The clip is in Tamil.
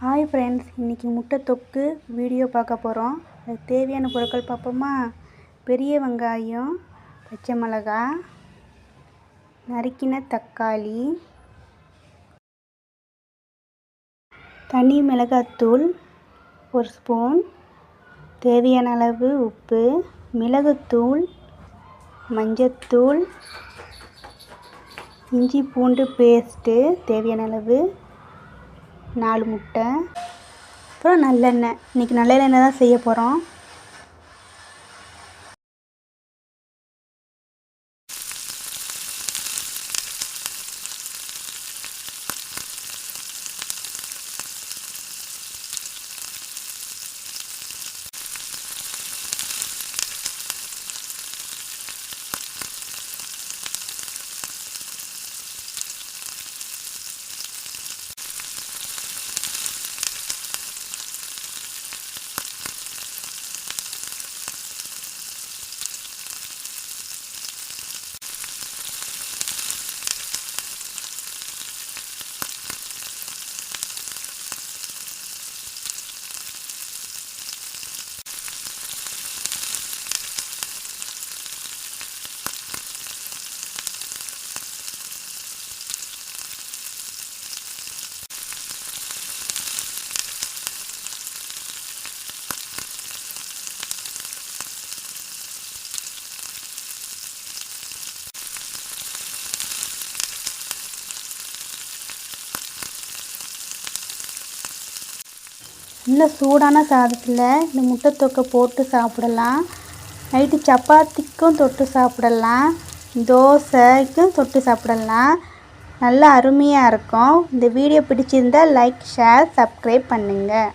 ஹாய் ஃப்ரெண்ட்ஸ், இன்றைக்கி முட்டை தொக்கு வீடியோ பார்க்க போகிறோம். அதுக்கு தேவையான பொருட்கள் பார்ப்போமா? பெரிய வெங்காயம், பச்சை மிளகாய், நறுக்கின தக்காளி, தனி மிளகாத்தூள் 1 ஸ்பூன், தேவையான அளவு உப்பு, மிளகுத்தூள், மஞ்சத்தூள், இஞ்சி பூண்டு பேஸ்ட்டு தேவையான அளவு, 4 முட்டை, அப்புறம் நல்லெண்ணெய். இன்றைக்கி நல்லெண்ணெய் தான் செய்ய போகிறோம். நல்ல சூடான சாதத்தில் இந்த முட்டை தொக்கை போட்டு சாப்பிடலாம். நைட்டு சப்பாத்திக்கும் தொட்டு சாப்பிடலாம், தோசைக்கும் தொட்டு சாப்பிடலாம். நல்லா அருமையாக இருக்கும். இந்த வீடியோ பிடிச்சிருந்தால் லைக், ஷேர், சப்ஸ்கிரைப் பண்ணுங்கள்.